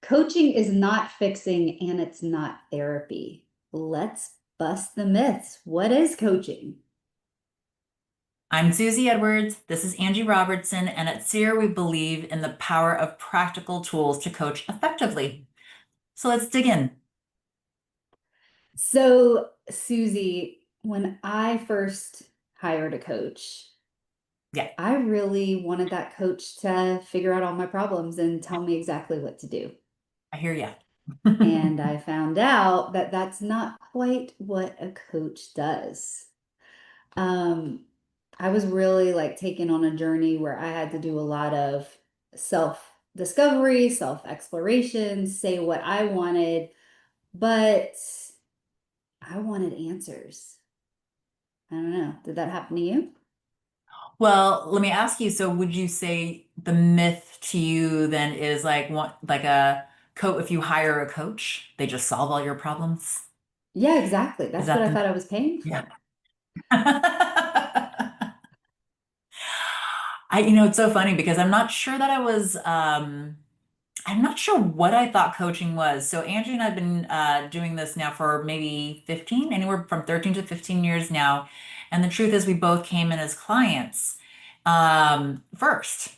Coaching is not fixing and it's not therapy. Let's bust the myths. What is coaching? I'm Susie Edwards. This is Angie Robertson, and at SEER, we believe in the power of practical tools to coach effectively. So let's dig in. So, Susie, when I first hired a coach, Yeah, I really wanted that coach to figure out all my problems and tell me exactly what to do. I hear you. And I found out that that's not quite what a coach does. Um, I was really like taken on a journey where I had to do a lot of self discovery, self exploration, say what I wanted, but I wanted answers. I don't know. Did that happen to you? Well, let me ask you, so would you say the myth to you then is like a coach, if you hire a coach, they just solve all your problems? Yeah, exactly. Is That's what that I the thought I was paying yeah. for. It's so funny because I'm not sure what I thought coaching was. So Angie and I've been doing this now for maybe 15, anywhere from 13 to 15 years now. And the truth is we both came in as clients first.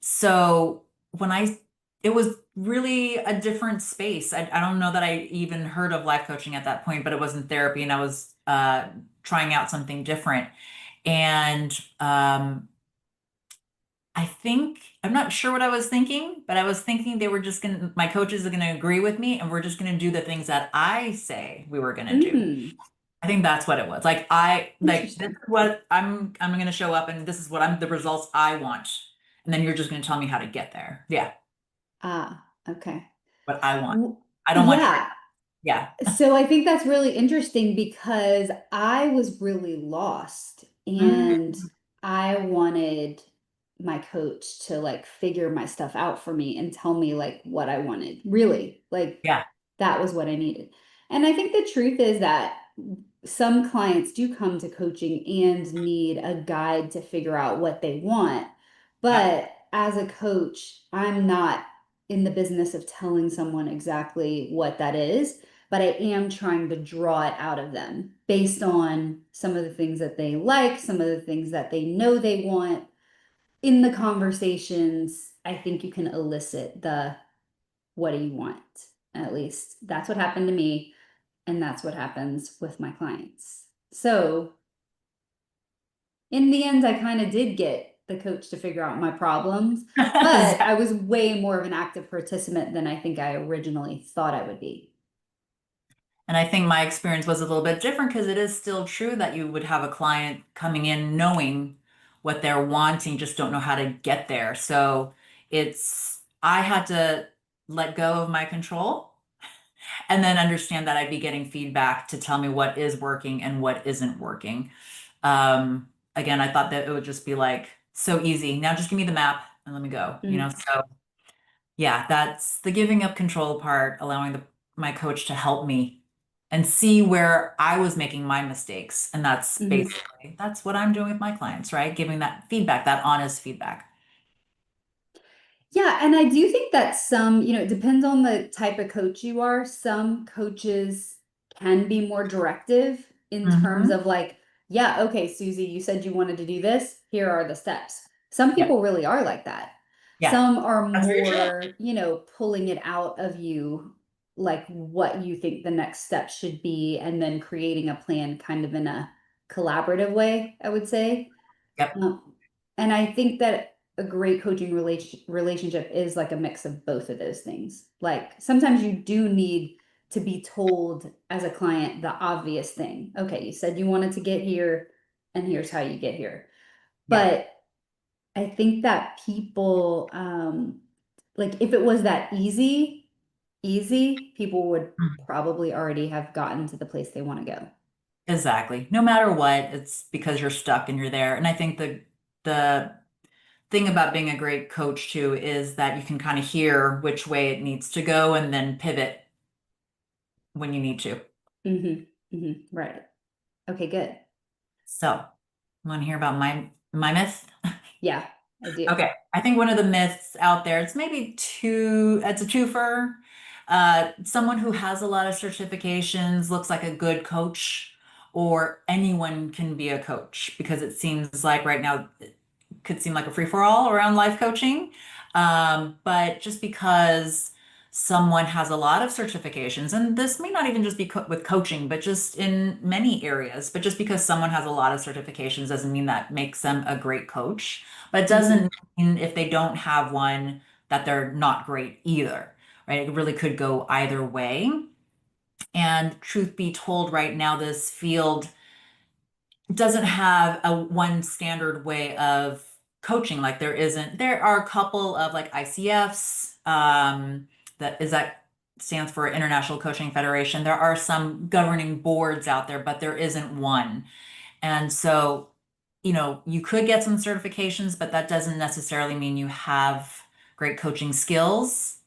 So when I, it was really a different space. I don't know that I even heard of life coaching at that point, but it wasn't therapy and I was trying out something different. And I think I'm not sure what I was thinking, but I was thinking they were just gonna, my coaches are gonna agree with me and we're just gonna do the things that I say we were gonna do. Mm, I think that's what it was. This is interesting. what I'm gonna show up and this is what I'm the results I want. And then you're just gonna tell me how to get there. Yeah, Ah, okay. what I want. W- I don't want your Yeah. yeah. So I think that's really interesting because I was really lost Mm, and I wanted my coach to like figure my stuff out for me and tell me like what I wanted. Really, like yeah, that was what I needed. And I think the truth is that some clients do come to coaching and need a guide to figure out what they want. yep, But as a coach, I'm not in the business of telling someone exactly what that is, but I am trying to draw it out of them based on some of the things that they like, some of the things that they know they want. In the conversations, I think you can elicit the what do you want? At least that's what happened to me, and that's what happens with my clients. So, in the end, I kind of did get the coach to figure out my problems, but exactly. I was way more of an active participant than I think I originally thought I would be. And I think my experience was a little bit different because it is still true that you would have a client coming in knowing what they're wanting, just don't know how to get there. So I had to let go of my control and then understand that I'd be getting feedback to tell me what is working and what isn't working. Again, I thought that it would just be like so easy. Now just give me the map and let me go, you know? Mm, So yeah, that's the giving up control part, allowing my coach to help me and see where I was making my mistakes. And mhm. that's what I'm doing with my clients, right? Giving that feedback, that honest feedback. Yeah, and I do think that some, it depends on the type of coach you are. Some coaches can be more directive in terms Hmm. of like, yeah, okay, Susie, you said you wanted to do this. Here are the steps. Some Yep. people really are like that. Yeah. Some are That's very true. more, pulling it out of you, like what you think the next step should be, and then creating a plan kind of in a collaborative way, I would say. Yep. And I think that a great coaching relationship is like a mix of both of those things. Like sometimes you do need to be told as a client the obvious thing. Okay, you said you wanted to get here, and here's how you get here. Yeah. But I think that people, like if it was that easy, people would Mhm. probably already have gotten to the place they want to go. Exactly. No matter what, it's because you're stuck and you're there. And I think the thing about being a great coach too is that you can kind of hear which way it needs to go and then pivot when you need to. Right. Okay, good. So, want to hear about my myth? Yeah. I do. Okay. I think one of the myths out there, it's a twofer. Someone who has a lot of certifications looks like a good coach, or anyone can be a coach, because it seems like right now could seem like a free for all around life coaching. But just because someone has a lot of certifications, and this may not even just be with coaching, but just in many areas, but just because someone has a lot of certifications doesn't mean that makes them a great coach. But it Hmm. doesn't mean if they don't have one that they're not great either, right? It really could go either way. And truth be told, right now, this field doesn't have a one standard way of coaching. Like there are a couple of like ICFs, that stands for International Coaching Federation. There are some governing boards out there, but there isn't one. And so, you could get some certifications, but that doesn't necessarily mean you have great coaching skills.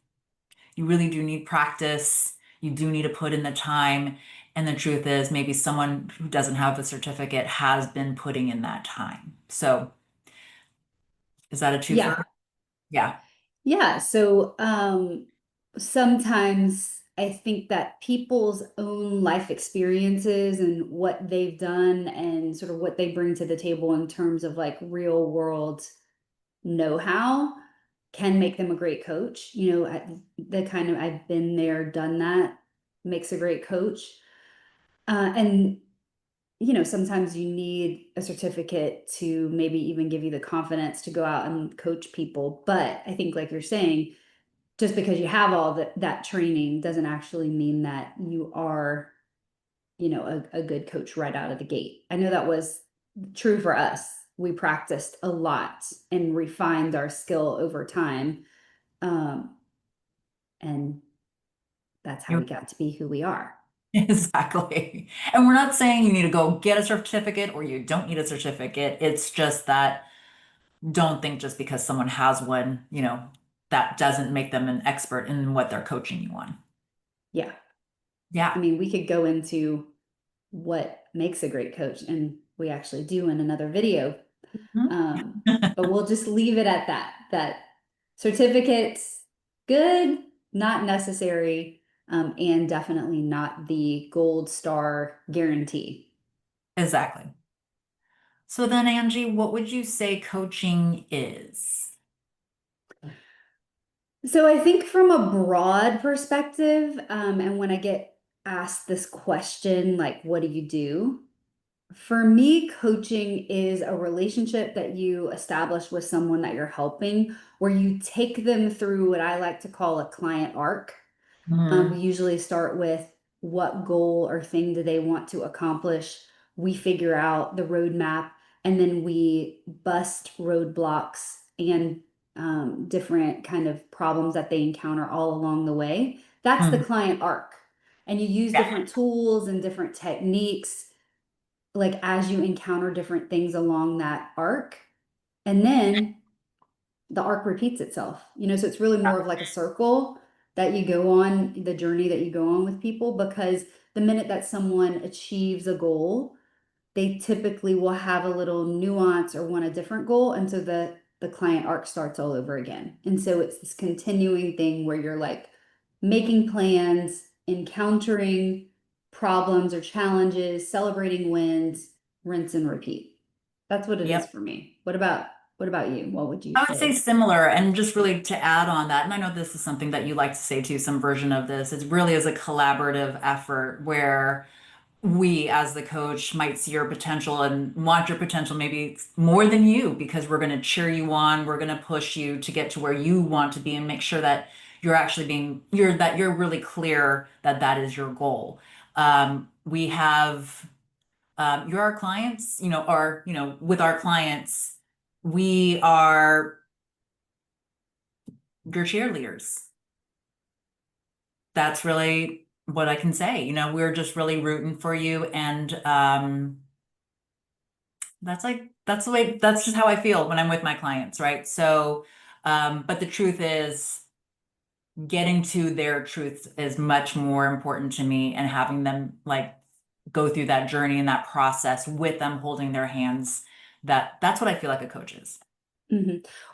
You really do need practice. You do need to put in the time. And the truth is, maybe someone who doesn't have the certificate has been putting in that time. So, is that a Yeah. twofer? Yeah. Yeah. So sometimes I think that people's own life experiences and what they've done and sort of what they bring to the table in terms of like real world know-how can make them a great coach. The kind of I've been there, done that makes a great coach. And sometimes you need a certificate to maybe even give you the confidence to go out and coach people. But I think, like you're saying, just because you have all that training doesn't actually mean that you are, a good coach right out of the gate. I know that was true for us. We practiced a lot and refined our skill over time. Um, and that's how we You got to be who we are. exactly. And we're not saying you need to go get a certificate or you don't need a certificate. It's just that don't think just because someone has one, that doesn't make them an expert in what they're coaching you on. Yeah. I Yeah. mean, we could go into what makes a great coach, and we actually do in another video. Mhm. Um, but we'll just leave it at that. That certificates, good, not necessary, and definitely not the gold star guarantee. Exactly. So then, Angie, what would you say coaching is? So I think from a broad perspective, and when I get asked this question, like, what do you do? For me, coaching is a relationship that you establish with someone that you're helping, where you take them through what I like to call a client arc. We Mhm. usually start with what goal or thing do they want to accomplish. We figure out the roadmap, and then we bust roadblocks and different kind of problems that they encounter all along the way. That's the Mhm. client arc. And you use Yeah. different tools and different techniques like as you encounter different things along that arc. And then the arc repeats itself, so it's really more of like a circle that you go on, the journey that you go on with people, because the minute that someone achieves a goal, they typically will have a little nuance or want a different goal. And so the client arc starts all over again. And so it's this continuing thing where you're like making plans, encountering problems or challenges, celebrating wins, rinse and repeat. That's what it is Yep. for me. What about you? What would you I would say say? similar, and just really to add on that, and I know this is something that you like to say too, some version of this. It really is a collaborative effort where we as the coach might see your potential and want your potential maybe more than you, because we're going to cheer you on, we're going to push you to get to where you want to be and make sure that you're really clear that that is your goal. We have you're our clients, or with our clients, we are your cheerleaders. That's really what I can say. We're just really rooting for you, and that's just how I feel when I'm with my clients, right? So, but the truth is, getting to their truths is much more important to me, and having them like go through that journey and that process with them holding their hands. That's what I feel like a coach is.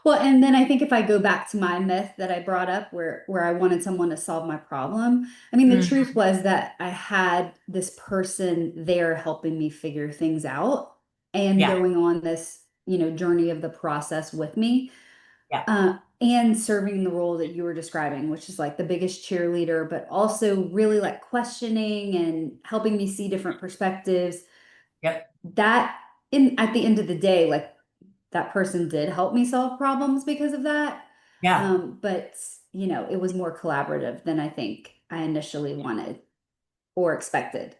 Well, and then I think if I go back to my myth that I brought up where I wanted someone to solve my problem, I mean, the truth Mhm. was that I had this person there helping me figure things out and Yeah, going on this, journey of the process with me, yeah, and serving the role that you were describing, which is like the biggest cheerleader, but also really like questioning and helping me see different perspectives. yep, That in at the end of the day, like that person did help me solve problems because of that. yeah. But it was more collaborative than I think I initially wanted or expected.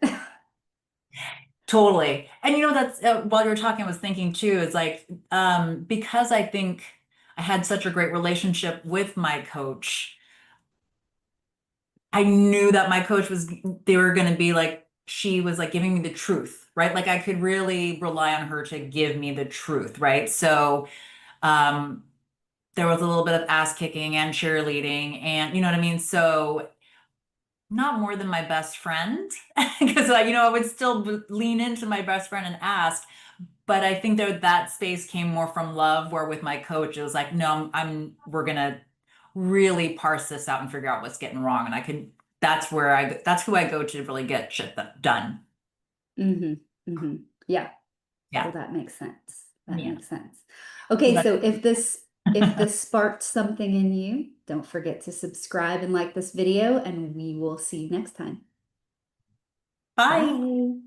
Totally. And that's while you were talking, I was thinking too, it's like, because I think I had such a great relationship with my coach, I knew that my coach was, they were going to be like, she was like giving me the truth, right? Like I could really rely on her to give me the truth, right? So, um, there was a little bit of ass kicking and cheerleading, and you know what I mean? So, not more than my best friend, because I would still lean into my best friend and ask. But I think that space came more from love, where with my coach, it was like, no, we're gonna really parse this out and figure out what's getting wrong. And that's who I go to really get shit done. hmm Yeah. Yeah. Well, that makes sense. That Yeah. makes sense. Well, Okay, that's so if this sparked something in you, don't forget to subscribe and like this video, and we will see you next time. bye. Bye.